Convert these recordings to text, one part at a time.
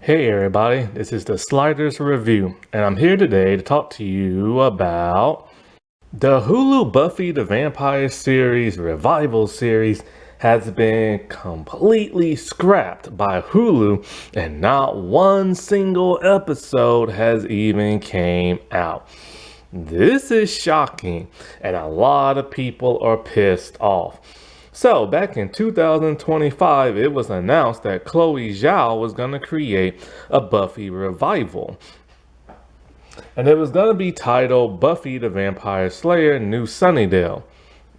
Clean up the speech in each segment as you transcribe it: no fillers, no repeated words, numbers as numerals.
Hey everybody, this is the Sliders Review, and I'm here today to talk to you about the Hulu Buffy the Vampire series revival series has been completely scrapped by Hulu, and not one single episode has even came out. This is shocking, and a lot of people are pissed off. So, back in 2025, it was announced that Chloe Zhao was going to create a Buffy revival. And it was going to be titled Buffy the Vampire Slayer New Sunnydale.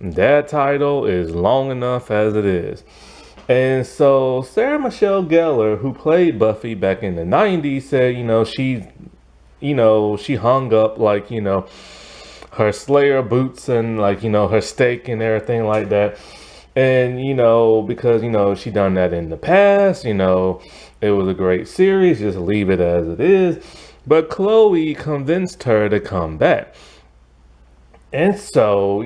That title is long enough as it is. And so, Sarah Michelle Gellar, who played Buffy back in the 90s, said, she hung up, her Slayer boots and, her stake and everything like that. And, because, she done that in the past, it was a great series, just leave it as it is. But Chloe convinced her to come back. And so,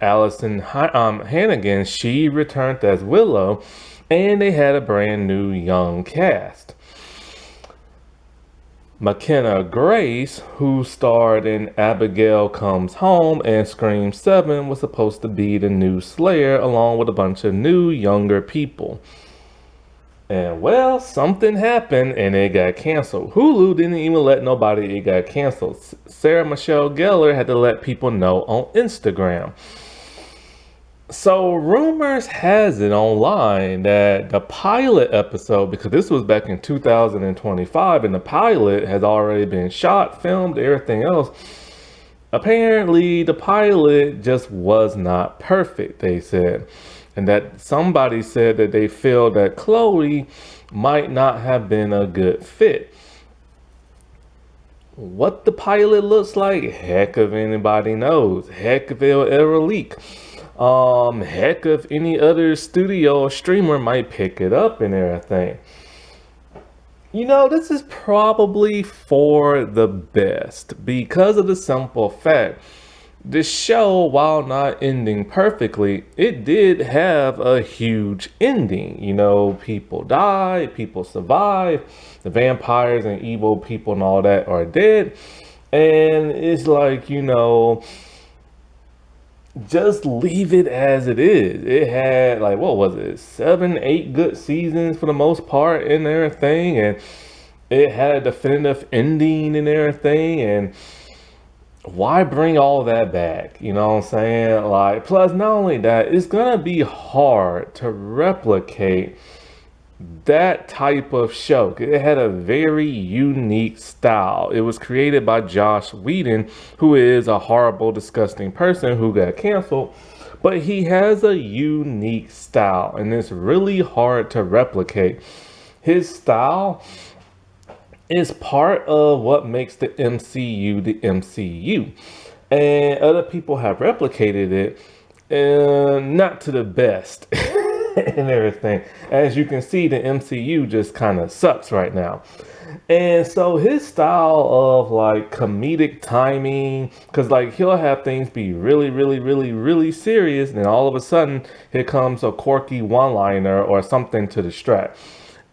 Allison Hannigan, she returned as Willow, and they had a brand new young cast. McKenna Grace, who starred in Abigail Comes Home and Scream 7, was supposed to be the new Slayer along with a bunch of new, younger people. And well, something happened and it got canceled. Hulu didn't even let nobody, it got canceled. Sarah Michelle Gellar had to let people know on Instagram. So rumors has it online that the pilot episode, because this was back in 2025 and the pilot has already been shot, filmed, everything else. Apparently the pilot just was not perfect, they said. And that somebody said that they feel that Chloe might not have been a good fit. What the pilot looks like, heck if anybody knows. Heck if it'll ever leak. Heck if any other studio or streamer might pick it up and everything. This is probably for the best because of the simple fact. The show, while not ending perfectly, it did have a huge ending. People died, people survived, the vampires and evil people and all that are dead. And it's like, just leave it as it is. It had 7, 8 good seasons for the most part and everything, and it had a definitive ending and everything, and why bring all that back? You know what I'm saying? Plus not only that, it's gonna be hard to replicate that type of show. It had a very unique style. It was created by Joss Whedon, who is a horrible, disgusting person who got canceled. But he has a unique style, and it's really hard to replicate. His style is part of what makes the MCU the MCU. And other people have replicated it, and not to the best. And everything. As you can see, the MCU just kind of sucks right now. And so his style of comedic timing, because he'll have things be really, really, really, really serious, and then all of a sudden here comes a quirky one-liner or something to distract.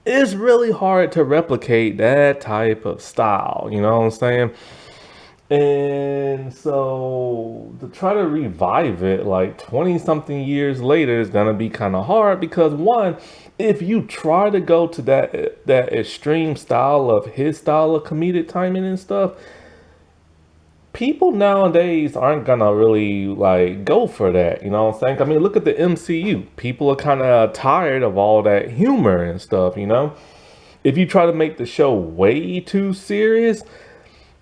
It's really hard to replicate that type of style, you know what I'm saying? And so to try to revive it 20 something years later is gonna be kind of hard because one, if you try to go to that extreme style of his style of comedic timing and stuff, people nowadays aren't gonna really go for that, you know what I'm saying? I mean, look at the MCU. People are kind of tired of all that humor and stuff, If you try to make the show way too serious,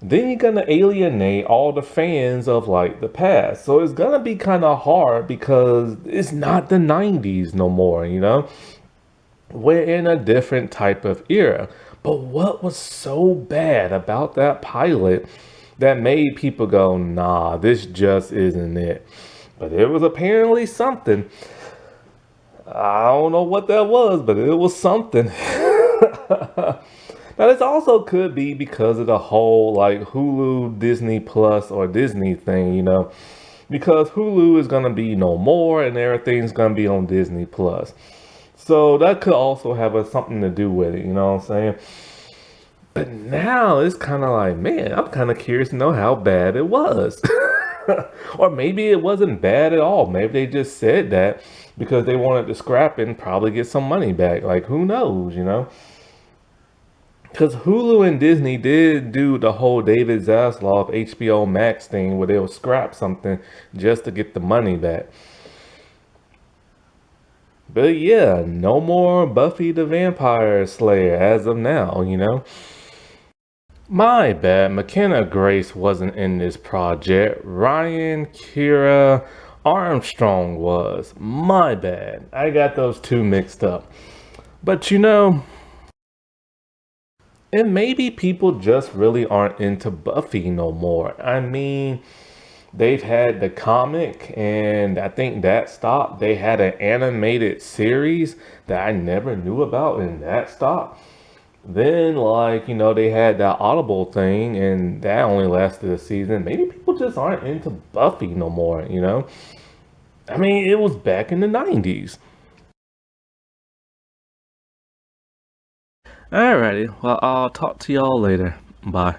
then you're gonna alienate all the fans of the past. So it's gonna be kind of hard because it's not the 90s no more, We're in a different type of era. But what was so bad about that pilot that made people go, nah, this just isn't it? But it was apparently something. I don't know what that was, but it was something. Now, this also could be because of the whole Hulu, Disney Plus, or Disney thing, Because Hulu is going to be no more and everything's going to be on Disney Plus. So that could also have something to do with it, you know what I'm saying? But now it's kind of like, man, I'm kind of curious to know how bad it was. Or maybe it wasn't bad at all. Maybe they just said that because they wanted to scrap it and probably get some money back. Like, who knows, you know? Because Hulu and Disney did do the whole David Zaslav HBO Max thing where they'll scrap something just to get the money back. But yeah, no more Buffy the Vampire Slayer as of now, you know? My bad, McKenna Grace wasn't in this project. Ryan Kira Armstrong was. My bad. I got those two mixed up. But you know, and maybe people just really aren't into Buffy no more. I mean, they've had the comic, and I think that stopped. They had an animated series that I never knew about, and that stopped. Then, like, you know, they had that Audible thing, and that only lasted a season. Maybe people just aren't into Buffy no more, you know? I mean, it was back in the 90s. Alrighty, well, I'll talk to y'all later. Bye.